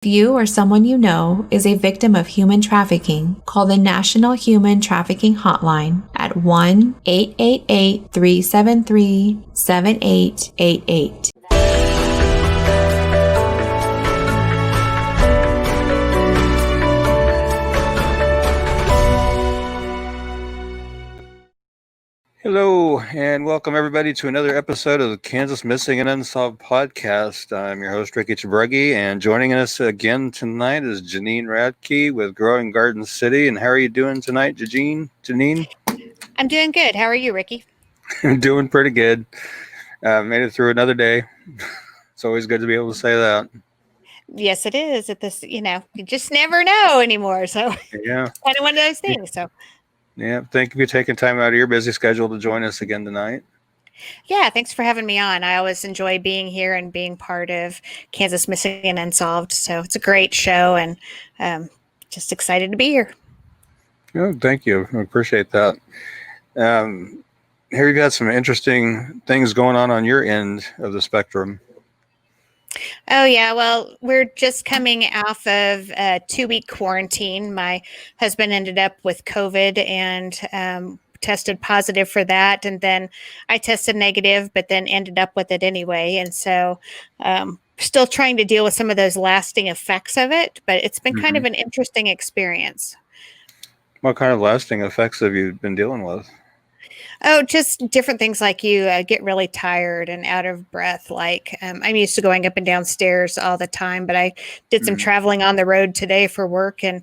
If you or someone you know is a victim of human trafficking, call the National Human Trafficking Hotline at 1-888-373-7888. Hello, and welcome everybody to another episode of the Kansas Missing and Unsolved podcast. I'm your host, Ricky Chabruggi, and joining us again tonight is Janine Radke with Growing Garden City. And how are you doing tonight, Janine? I'm doing good. How are you, Ricky? I'm doing pretty good. Made it through another day. It's always good to be able to say that. Yes, it is. At this, you just never know anymore. So Yeah. kind of one of those things. So Yeah. Thank you for taking time out of your busy schedule to join us again tonight. yeah, thanks for having me on. I always enjoy being here and being part of Kansas Missing and Unsolved. So it's a great show, and just excited to be here. Oh, thank you. I appreciate that. Here you've got some interesting things going on your end of the spectrum. Oh, yeah. Well, we're just coming off of a 2-week quarantine. My husband ended up with COVID and tested positive for that. And then I tested negative, but then ended up with it anyway. And so still trying to deal with some of those lasting effects of it, but it's been kind of an interesting experience. What kind of lasting effects have you been dealing with? Oh, just different things like you get really tired and out of breath. Like I'm used to going up and down stairs all the time, but I did some traveling on the road today for work and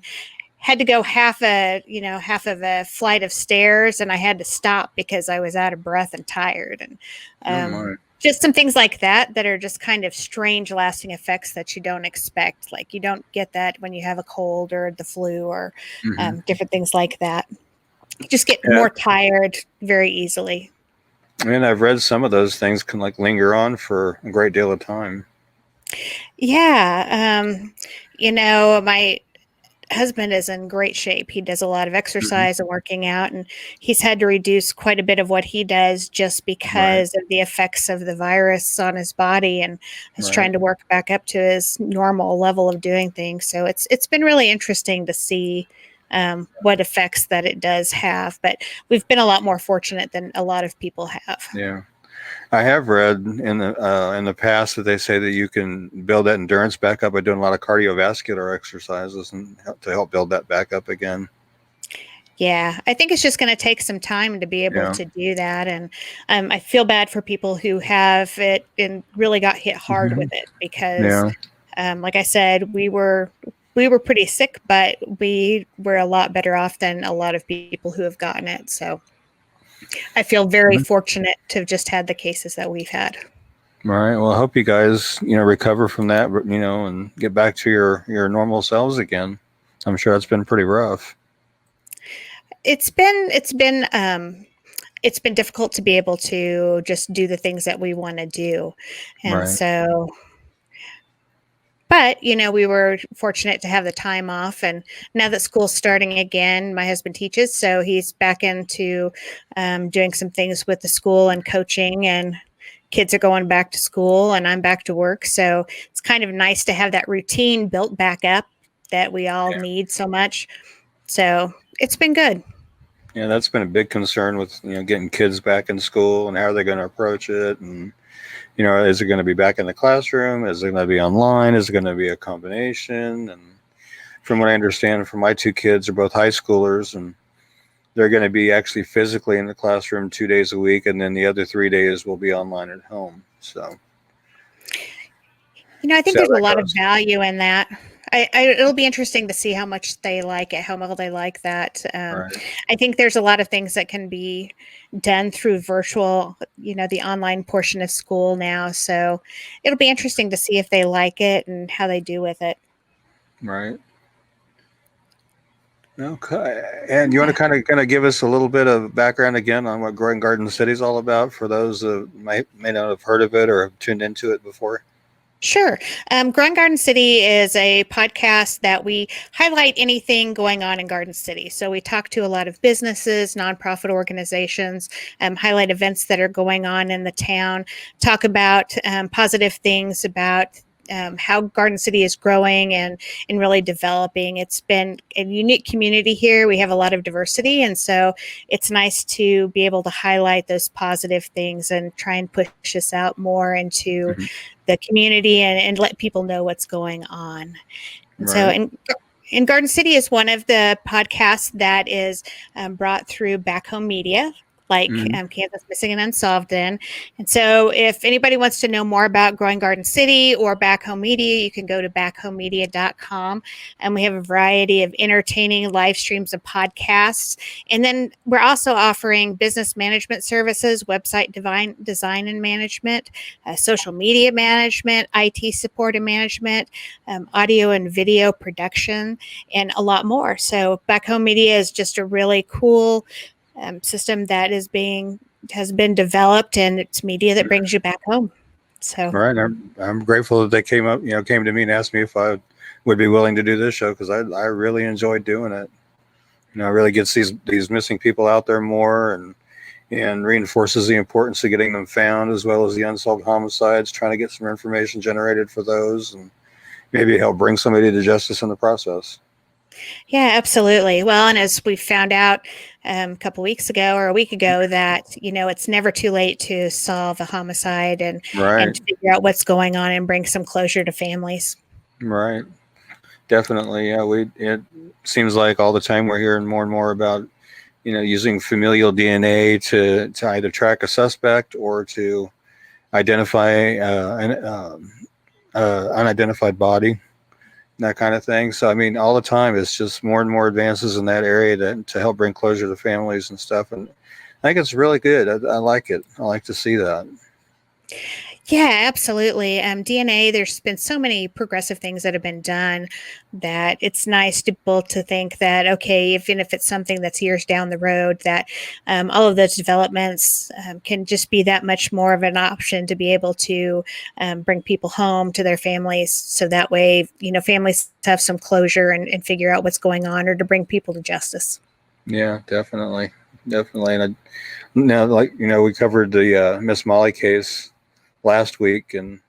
had to go half of a flight of stairs, and I had to stop because I was out of breath and tired. And just some things like that are just kind of strange lasting effects that you don't expect. Like you don't get that when you have a cold or the flu or different things like that. Just get more tired very easily. And I've read some of those things can like linger on for a great deal of time. Yeah. My husband is in great shape. He does a lot of exercise and working out, and he's had to reduce quite a bit of what he does just because of the effects of the virus on his body, and is trying to work back up to his normal level of doing things. So it's been really interesting to see what effects that it does have, but we've been a lot more fortunate than a lot of people have. Yeah, I have read in the past that they say that you can build that endurance back up by doing a lot of cardiovascular exercises and to help build that back up again. Yeah, I think it's just going to take some time to be able to do that. And I feel bad for people who have it and really got hit hard with it because, like I said, we were pretty sick, but we were a lot better off than a lot of people who have gotten it. So I feel very fortunate to have just had the cases that we've had. All right. Well, I hope you guys, recover from that, and get back to your normal selves again. I'm sure that's been pretty rough. It's been difficult to be able to just do the things that we want to do. And so, but, we were fortunate to have the time off. And now that school's starting again, my husband teaches, so he's back into doing some things with the school and coaching, and kids are going back to school and I'm back to work. So it's kind of nice to have that routine built back up that we all need so much. So it's been good. Yeah, that's been a big concern with, getting kids back in school and how are they going to approach it. And, is it going to be back in the classroom? Is it going to be online? Is it going to be a combination? And from what I understand from my two kids, they're both high schoolers, and they're going to be actually physically in the classroom 2 days a week. And then the other 3 days will be online at home. So, I think there's a lot of value in that. It'll be interesting to see how much they like it, how well they like that. I think there's a lot of things that can be done through virtual, the online portion of school now. So it'll be interesting to see if they like it and how they do with it. Right. Okay. And you want to kind of give us a little bit of background again on what Growing Garden City is all about for those who may not have heard of it or have tuned into it before? Sure. Growing Garden City is a podcast that we highlight anything going on in Garden City. So we talk to a lot of businesses, nonprofit organizations, highlight events that are going on in the town, talk about positive things about how Garden City is growing and really developing. It's been a unique community here. We have a lot of diversity, and so it's nice to be able to highlight those positive things and try and push us out more into the community and let people know what's going on. And so, and Garden City is one of the podcasts that is brought through Back Home Media, like Kansas Missing and Unsolved in. And so if anybody wants to know more about Growing Garden City or Back Home Media, you can go to backhomemedia.com. And we have a variety of entertaining live streams of podcasts. And then we're also offering business management services, website design and management, social media management, IT support and management, audio and video production, and a lot more. So Back Home Media is just a really cool system that has been developed, and it's media that brings you back home. So I'm grateful that they came to me and asked me if I would be willing to do this show, because I really enjoyed doing it. It really gets these missing people out there more, and reinforces the importance of getting them found, as well as the unsolved homicides, trying to get some information generated for those, and maybe help bring somebody to justice in the process. Yeah, absolutely. Well, and as we found out a couple weeks ago or a week ago, that, it's never too late to solve a homicide and figure out what's going on and bring some closure to families. Right. Definitely. Yeah. It seems like all the time we're hearing more and more about, using familial DNA to either track a suspect or to identify an unidentified body, that kind of thing. So, all the time it's just more and more advances in that area to help bring closure to families and stuff. And I think it's really good. I like it. I like to see that. Yeah, absolutely. DNA, there's been so many progressive things that have been done that it's nice to think that, okay, even if it's something that's years down the road, that all of those developments can just be that much more of an option to be able to bring people home to their families. So that way, families have some closure and figure out what's going on, or to bring people to justice. Yeah, definitely. And now, we covered the Miss Molly case last week, and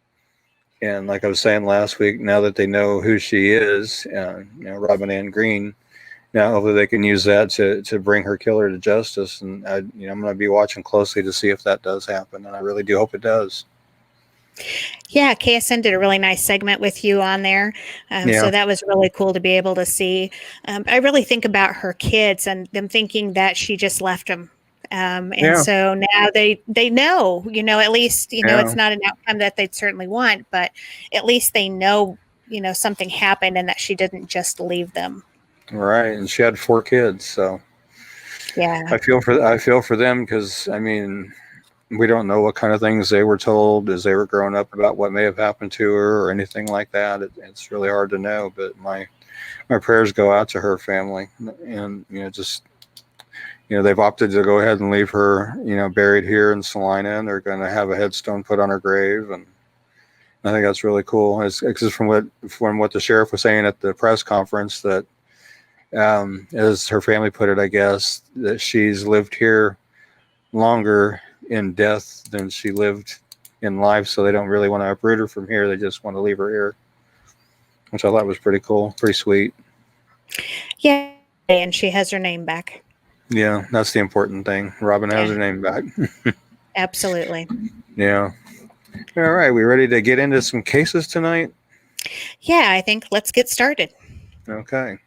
like I was saying last week, now that they know who she is, Robin Ann Green, now hopefully they can use that to bring her killer to justice. And I'm going to be watching closely to see if that does happen, and I really do hope it does. Yeah, KSN did a really nice segment with you on there. So that was really cool to be able to see. I really think about her kids and them thinking that she just left them. So now they know, at least, it's not an outcome that they'd certainly want, but at least they know, something happened and that she didn't just leave them. Right. And she had 4 kids. So yeah, I feel for them, because, we don't know what kind of things they were told as they were growing up about what may have happened to her or anything like that. It's really hard to know, but my prayers go out to her family, and, they've opted to go ahead and leave her, buried here in Salina, and they're going to have a headstone put on her grave. And I think that's really cool. It's from what the sheriff was saying at the press conference, that, as her family put it, I guess, that she's lived here longer in death than she lived in life. So they don't really want to uproot her from here. They just want to leave her here, which I thought was pretty cool, pretty sweet. Yeah. And she has her name back. Yeah, that's the important thing. Robin has her name back. Absolutely. Yeah. All right. We ready to get into some cases tonight? Yeah, I think let's get started. Okay.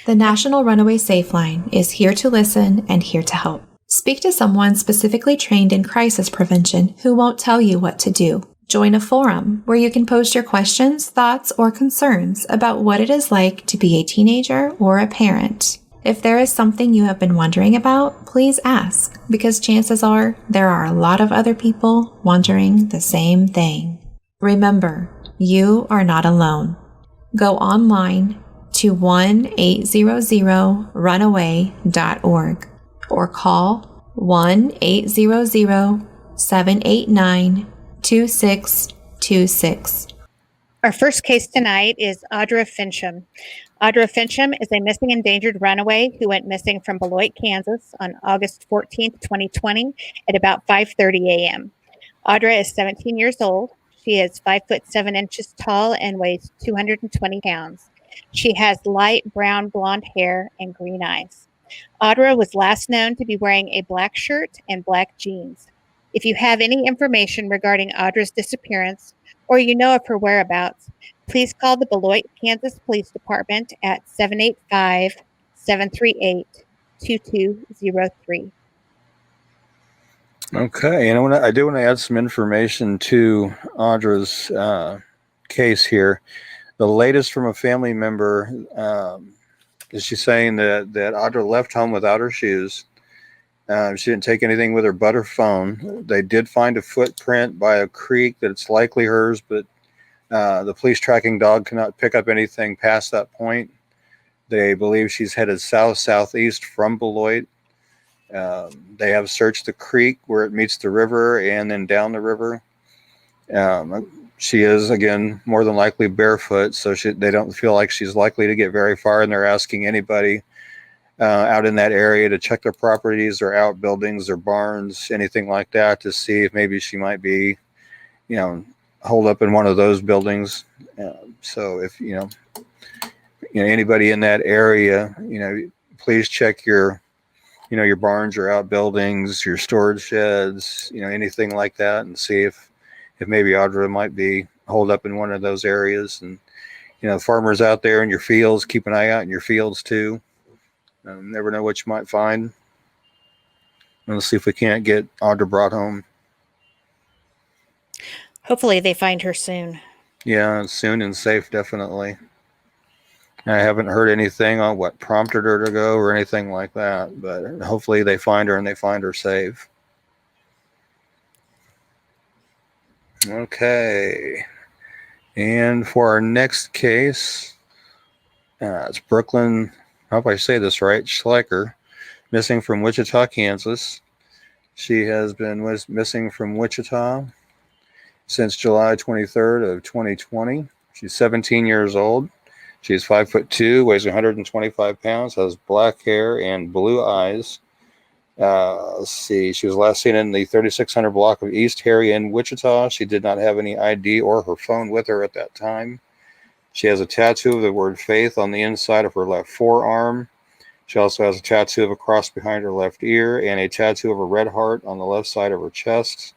The National Runaway Safe Line is here to listen and here to help. Speak to someone specifically trained in crisis prevention who won't tell you what to do. Join a forum where you can post your questions, thoughts, or concerns about what it is like to be a teenager or a parent. If there is something you have been wondering about, please ask, because chances are there are a lot of other people wondering the same thing. Remember, you are not alone. Go online to 1-800-runaway.org or call 1-800-789-2626. Our first case tonight is Audra Fincham. Audra Fincham is a missing endangered runaway who went missing from Beloit, Kansas on August 14th, 2020 at about 5:30 a.m. Audra is 17 years old. She is 5'7" tall and weighs 220 pounds. She has light brown blonde hair and green eyes. Audra was last known to be wearing a black shirt and black jeans. If you have any information regarding Audra's disappearance or you know of her whereabouts, please call the Beloit, Kansas Police Department at 785-738-2203. Okay, and I do want to add some information to Audra's case here. The latest from a family member is she's saying that Audra left home without her shoes. She didn't take anything with her but her phone. They did find a footprint by a creek that it's likely hers, but the police tracking dog cannot pick up anything past that point. They believe she's headed southeast from Beloit. They have searched the creek where it meets the river and then down the river. She is, again, more than likely barefoot, so they don't feel like she's likely to get very far, and they're asking anybody out in that area to check their properties or outbuildings or barns, anything like that, to see if maybe she might be, holed up in one of those buildings. So if, anybody in that area, please check your barns or outbuildings, your storage sheds, anything like that, and see if maybe Audra might be holed up in one of those areas. And, farmers out there in your fields, keep an eye out in your fields too. Never know what you might find. And let's see if we can't get Audra brought home. Hopefully they find her soon. Yeah, soon and safe, definitely. I haven't heard anything on what prompted her to go or anything like that, but hopefully they find her and they find her safe. Okay. And for our next case, it's Brooklyn, I hope I say this right, Schleicher, missing from Wichita, Kansas. She has been missing from Wichita since July 23rd of 2020. She's 17 years old. She's 5'2", weighs 125 pounds, has black hair and blue eyes. Let's see. She was last seen in the 3600 block of East Harry in Wichita. She did not have any ID or her phone with her at that time. She has a tattoo of the word faith on the inside of her left forearm. She also has a tattoo of a cross behind her left ear and a tattoo of a red heart on the left side of her chest.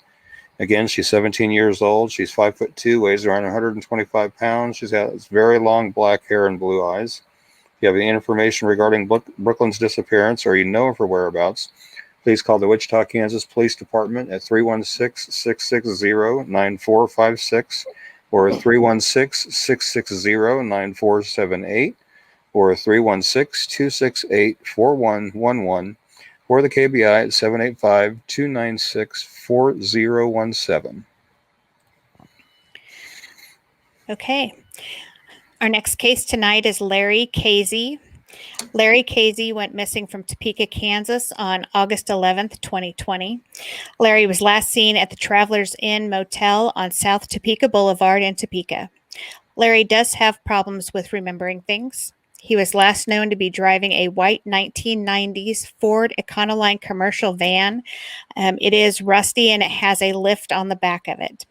Again, she's 17 years old. She's 5'2", weighs around 125 pounds. She's got very long black hair and blue eyes. If you have any information regarding Brooklyn's disappearance or you know of her whereabouts, please call the Wichita, Kansas Police Department at 316-660-9456 or 316-660-9478 or 316-268-4111 or the KBI at 785-296-4017. Okay. Our next case tonight is Larry Casey. Larry Casey went missing from Topeka, Kansas on August 11th, 2020. Larry was last seen at the Travelers Inn Motel on South Topeka Boulevard in Topeka. Larry does have problems with remembering things. He was last known to be driving a white 1990s Ford Econoline commercial van. It is rusty and it has a lift on the back of it.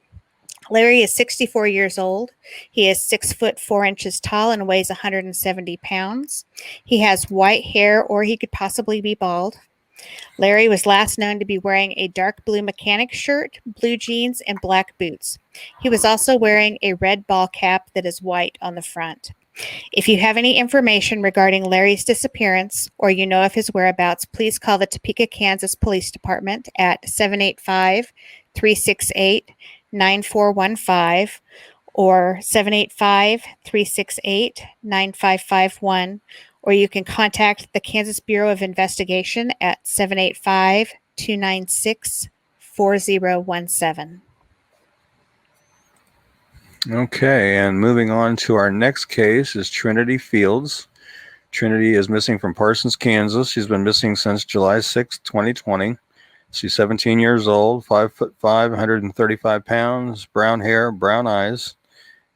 Larry is 64 years old. He is 6'4" tall and weighs 170 pounds. He has white hair, or he could possibly be bald. Larry was last known to be wearing a dark blue mechanic shirt, blue jeans, and black boots. He was also wearing a red ball cap that is white on the front. If you have any information regarding Larry's disappearance or you know of his whereabouts, please call the Topeka, Kansas Police Department at 785-368-9415 or 785-368-9551, or you can contact the Kansas Bureau of Investigation at 785-296-4017. Okay, and moving on to our next case is Trinity Fields. Trinity is missing from Parsons, Kansas. She's been missing since July 6, 2020. She's 17 years old, 5'5", 135 pounds, brown hair, brown eyes.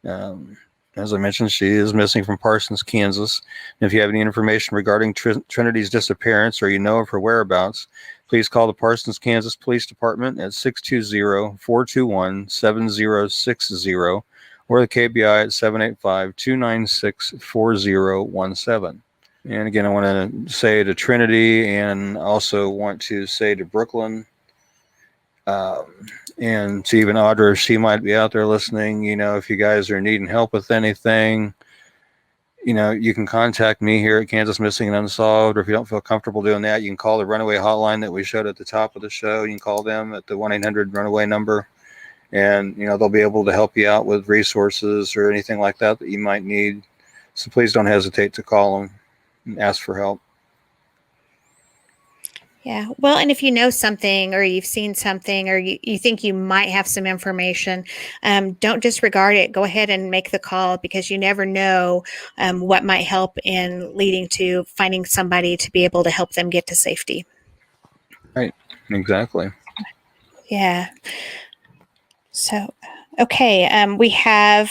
As I mentioned, she is missing from Parsons, Kansas. And if you have any information regarding Trinity's disappearance or you know of her whereabouts, please call the Parsons, Kansas Police Department at 620-421-7060 or the KBI at 785-296-4017. And again, I want to say to Trinity and also want to say to Brooklyn and to even Audra, if she might be out there listening, if you guys are needing help with anything, you can contact me here at Kansas Missing and Unsolved, or if you don't feel comfortable doing that, you can call the Runaway hotline that we showed at the top of the show. You can call them at the 1-800-RUNAWAY number, and, they'll be able to help you out with resources or anything like that you might need. So please don't hesitate to call them and ask for help. Yeah. Well, and if you know something or you've seen something or you think you might have some information, don't disregard it. Go ahead and make the call, because you never know what might help in leading to finding somebody to be able to help them get to safety. Right. Exactly. Yeah. So, okay. We have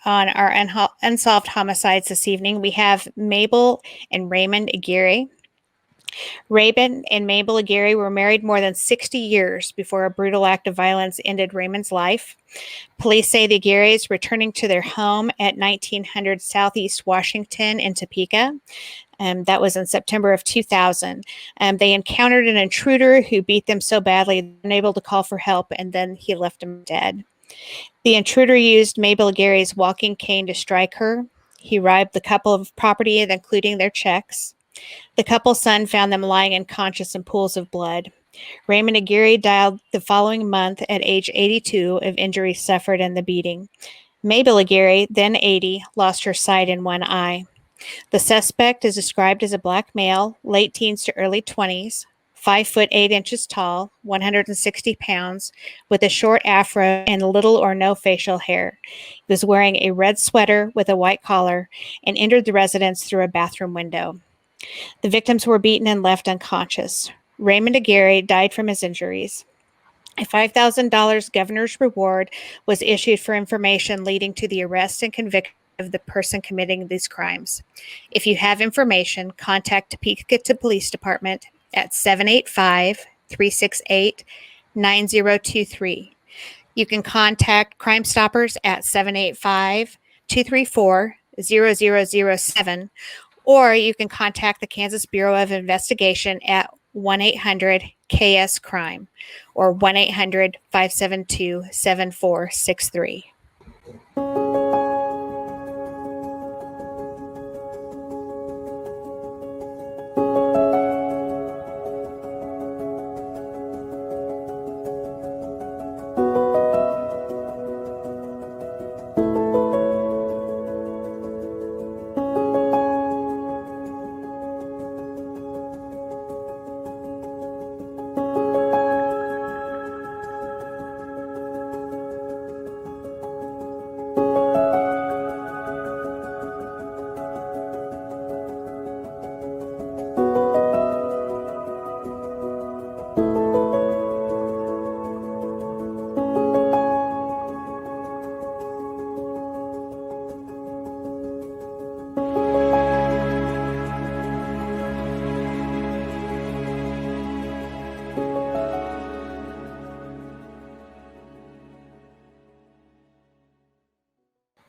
on our unsolved homicides this evening, we have Mabel and Raymond Aguero. Raymond and Mabel Aguero were married more than 60 years before a brutal act of violence ended Raymond's life. Police say the Agueros returning to their home at 1900 Southeast Washington in Topeka. That was in September of 2000. They encountered an intruder who beat them so badly they were unable to call for help, and then he left them dead. The intruder used Mabel Aguero's walking cane to strike her. He robbed the couple of property, including their checks. The couple's son found them lying unconscious in pools of blood. Raymond Aguero died the following month at age 82 of injuries suffered in the beating. Mabel Aguero, then 80, lost her sight in one eye. The suspect is described as a black male, late teens to early 20s, 5 foot 8 inches tall, 160 pounds, with a short afro and little or no facial hair. He was wearing a red sweater with a white collar and entered the residence through a bathroom window. The victims were beaten and left unconscious. Raymond Aguero died from his injuries. A $5,000 governor's reward was issued for information leading to the arrest and conviction of the person committing these crimes. If you have information, contact Topeka Police Department at 785-368-9023. You can contact Crime Stoppers at 785-234-0007, or you can contact the Kansas Bureau of Investigation at 1-800-KS-CRIME or 1-800-572-7463.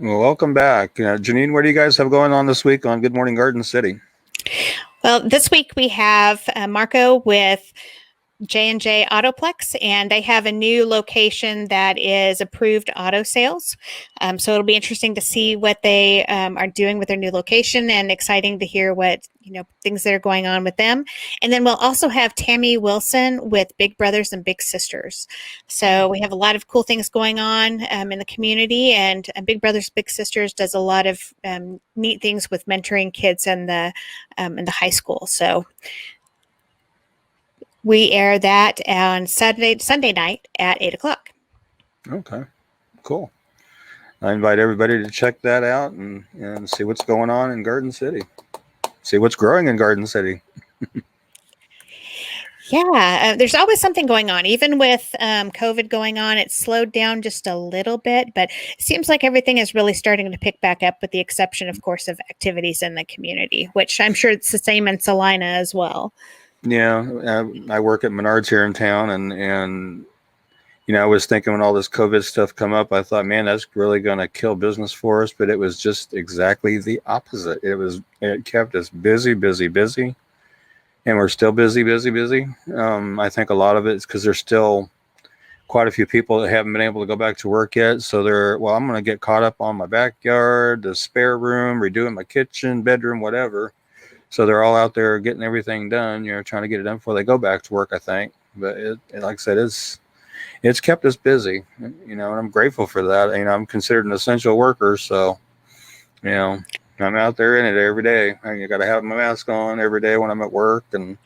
Well, welcome back. Janine, what do you guys have going on this week on Good Morning Garden City? Well, this week we have Marco with J&J Autoplex, and they have a new location that is approved auto sales. So it'll be interesting to see what they are doing with their new location, and exciting to hear what things that are going on with them. And then we'll also have Tammy Wilson with Big Brothers and Big Sisters. So we have a lot of cool things going on in the community, and Big Brothers Big Sisters does a lot of neat things with mentoring kids in the high school. So we air that on Sunday night at 8:00. Okay, cool. I invite everybody to check that out and see what's going on in Garden City. See what's growing in Garden City. Yeah, there's always something going on. Even with COVID going on, it's slowed down just a little bit, but it seems like everything is really starting to pick back up, with the exception, of course, of activities in the community, which I'm sure it's the same in Salina as well. Yeah, I work at Menards here in town, and I was thinking when all this COVID stuff come up, I thought, man, that's really going to kill business for us. But it was just exactly the opposite. It kept us busy, busy, busy, and we're still busy, busy, busy. I think a lot of it is because there's still quite a few people that haven't been able to go back to work yet. So I'm going to get caught up on my backyard, the spare room, redoing my kitchen, bedroom, whatever. So they're all out there getting everything done, trying to get it done before they go back to work, I think. But like I said, it's kept us busy, and I'm grateful for that. I'm considered an essential worker, so, I'm out there in it every day. I got to have my mask on every day when I'm at work, and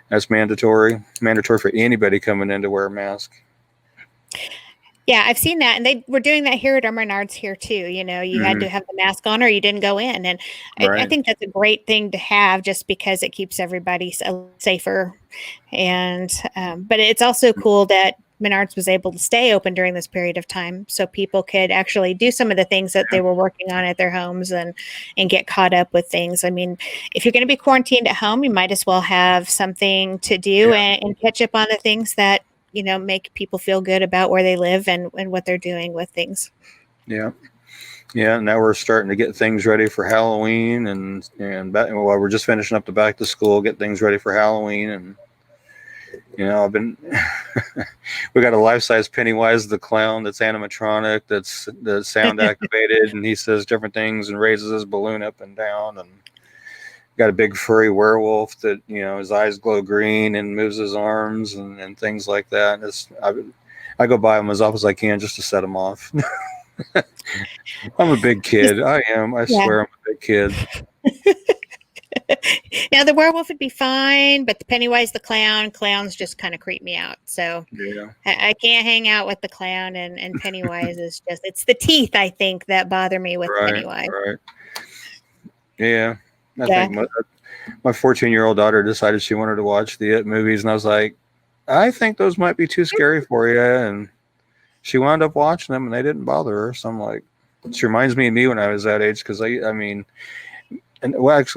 that's mandatory for anybody coming in to wear a mask. Yeah, I've seen that. And they were doing that here at our Menards here too. You had to have the mask on or you didn't go in. And I Right. think that's a great thing to have just because it keeps everybody safer. And, but it's also cool that Menards was able to stay open during this period of time so people could actually do some of the things that they were working on at their homes and get caught up with things. I mean, if you're going to be quarantined at home, you might as well have something to do and catch up on the things that make people feel good about where they live and what they're doing with things. Yeah. Yeah. Now we're starting to get things ready for Halloween and we're just finishing up the back to school, get things ready for Halloween. And, I've been, we got a life-size Pennywise the clown that's animatronic, that's sound activated, and he says different things and raises his balloon up and down, and got a big furry werewolf that his eyes glow green and moves his arms and things like that. And I go by him as often as I can just to set him off. I'm a big kid. I am. I swear I'm a big kid. Now the werewolf would be fine, but the Pennywise the clowns just kind of creep me out. So I can't hang out with the clown, and Pennywise is it's the teeth, I think, that bother me with Pennywise. Right. Yeah. I think my 14-year-old daughter decided she wanted to watch the It movies, and I was like, I think those might be too scary for you. And she wound up watching them, and they didn't bother her. So I'm like, she reminds me of me when I was that age, because actually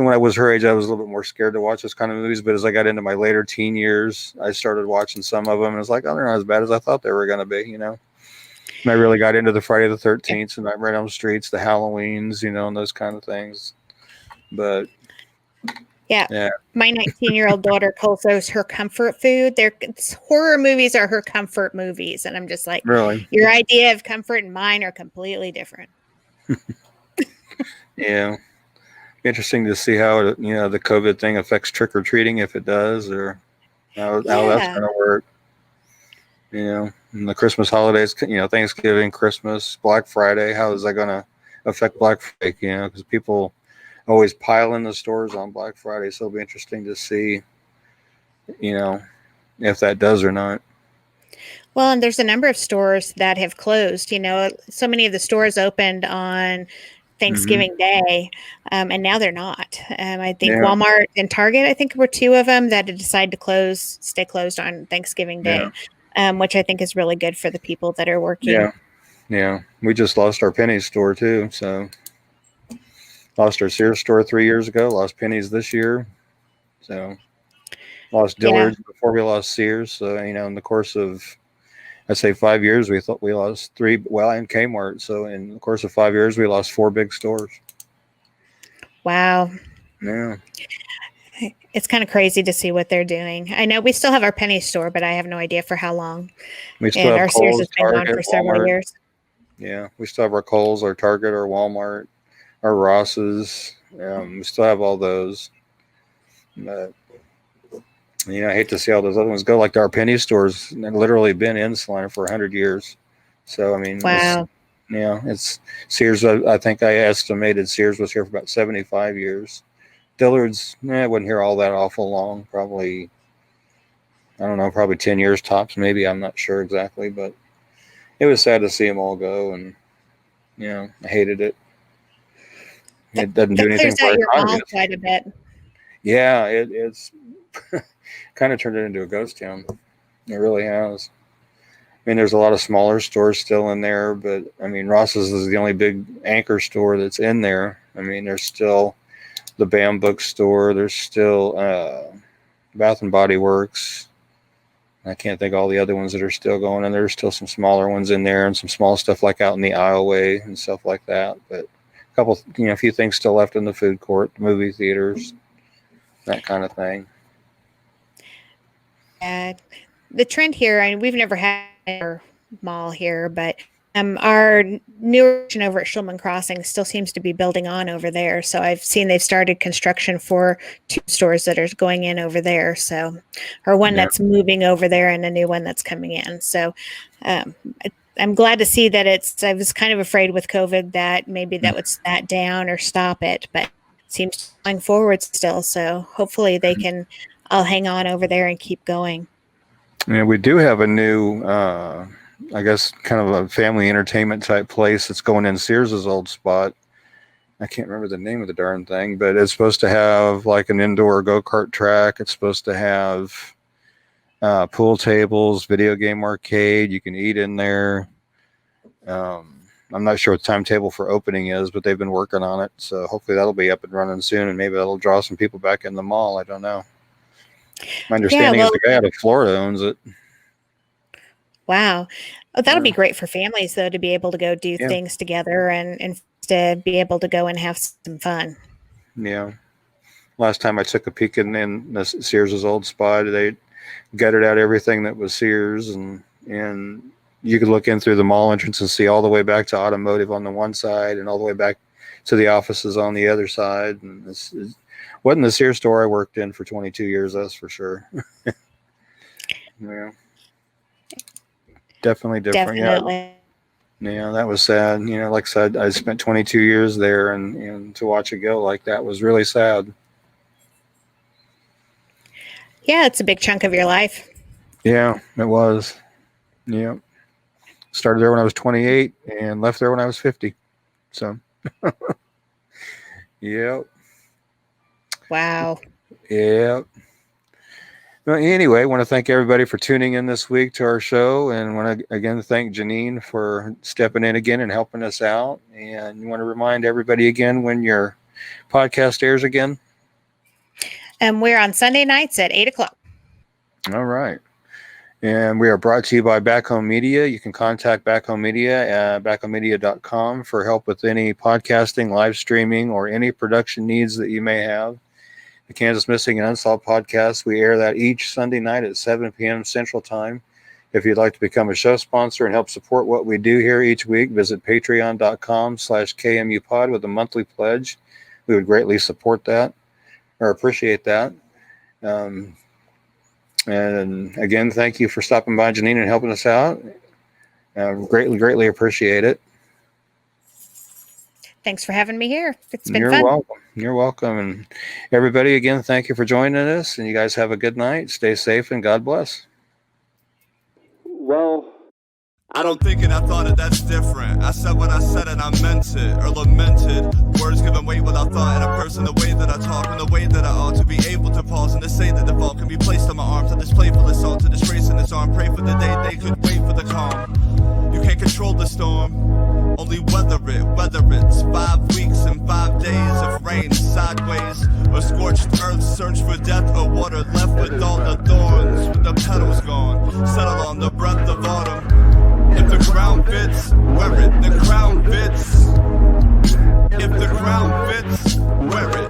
when I was her age, I was a little bit more scared to watch those kind of movies. But as I got into my later teen years, I started watching some of them, and it's like, oh, they're not as bad as I thought they were going to be, And I really got into the Friday the 13th and Nightmare on Elm Streets, the Halloweens, and those kind of things. But yeah. My 19-year-old daughter calls those her comfort food. Horror movies are her comfort movies. And I'm just like, really, your idea of comfort and mine are completely different. Yeah. Interesting to see how the COVID thing affects trick-or-treating, if it does, or how that's going to work. And the Christmas holidays, Thanksgiving, Christmas, Black Friday, how is that going to affect Black Friday? Because people always pile in the stores on Black Friday. So it'll be interesting to see, if that does or not. Well, and there's a number of stores that have closed. So many of the stores opened on Thanksgiving Day, and now they're not. I think Walmart and Target, I think, were two of them that had decided to stay closed on Thanksgiving Day, which I think is really good for the people that are working. Yeah. We just lost our Penny's store too. So lost our Sears store 3 years ago, lost Penny's this year. So lost Dillard's before we lost Sears. So, in the course of, I'd say 5 years, we thought we lost three, and Kmart. So in the course of 5 years, we lost 4 big stores. Wow. Yeah. It's kind of crazy to see what they're doing. I know we still have our Penny store, but I have no idea for how long. We still have our Kohl's, Sears has been Target, gone for several Walmart. years. Yeah. We still have our Kohl's, our Target, our Walmart, our Ross's. We still have all those. But I hate to see all those other ones go. Like our Penny stores, literally been in Salina for 100 years. So, Wow. It's Sears. I think I estimated Sears was here for about 75 years. Dillard's, wasn't here all that awful long. Probably, I don't know, probably 10 years tops, maybe. I'm not sure exactly, but it was sad to see them all go, and, I hated it. It doesn't do anything for our economy. Quite a bit. Yeah, it's kind of turned it into a ghost town. It really has. There's a lot of smaller stores still in there, but Ross's is the only big anchor store that's in there. There's still the BAM bookstore. There's still Bath and Body Works. I can't think of all the other ones that are still going, and there's still some smaller ones in there and some small stuff like out in the aisleway and stuff like that. But a couple, a few things still left in the food court, the movie theaters, that kind of thing. The trend here, and we've never had our mall here, but our newer section over at Schulman Crossing still seems to be building on over there. So I've seen they've started construction for 2 stores that are going in over there. So, or one that's moving over there and a new one that's coming in. So I'm glad to see that I was kind of afraid with COVID that maybe that would sat down or stop it, but it seems to be going forward still. So hopefully they can all hang on over there and keep going. Yeah, we do have a new, I guess, kind of a family entertainment type place that's going in Sears's old spot. I can't remember the name of the darn thing, but it's supposed to have like an indoor go-kart track. It's supposed to have pool tables, video game arcade. You can eat in there. I'm not sure what the timetable for opening is, but they've been working on it. So hopefully that'll be up and running soon, and maybe that'll draw some people back in the mall. I don't know. My understanding is the guy out of Florida owns it. Wow. Oh, that'll be great for families, though, to be able to go do things together and to be able to go and have some fun. Yeah. Last time I took a peek in the Sears's old spot, they gutted out everything that was Sears, and you could look in through the mall entrance and see all the way back to automotive on the one side and all the way back to the offices on the other side. And this wasn't the Sears store I worked in for 22 years, that's for sure. Yeah. Definitely different. Definitely. Yeah, that was sad. Like I said, I spent 22 years there, and to watch it go like that was really sad. Yeah, it's a big chunk of your life. Yeah, it was. Yeah. Started there when I was 28 and left there when I was 50. So, yep. Wow. Yep. Well, anyway, I want to thank everybody for tuning in this week to our show, and want to again thank Janine for stepping in again and helping us out. And you want to remind everybody again when your podcast airs again? We're on Sunday nights at 8:00. All right. And we are brought to you by Back Home Media. You can contact Back Home Media at backhomemedia.com for help with any podcasting, live streaming, or any production needs that you may have. The Kansas Missing and Unsolved podcast, we air that each Sunday night at 7 p.m. Central Time. If you'd like to become a show sponsor and help support what we do here each week, visit patreon.com/KMUpod with a monthly pledge. We would greatly support that or appreciate that. And again, thank you for stopping by, Janine, and helping us out. Greatly appreciate it. Thanks for having me here. It's been fun. Welcome. You're welcome. And everybody, again, thank you for joining us. And you guys have a good night. Stay safe and God bless. Well, I don't think it, I thought it, that's different. I said what I said and I meant it, or lamented. Words given weight without thought in a person, the way that I talk and the way that I ought to be able to pause and to say that the fault can be placed on my arms. To display for assault, to disgrace in its arm. Pray for the day they could wait for the calm. You can't control the storm, only weather it, whether it's 5 weeks and 5 days of rain sideways, or scorched earth, search for death, or water left with all the thorns, with the petals gone, settle on the breath of autumn. If the ground fits, wear it, the crown fits. If the crown fits, wear it.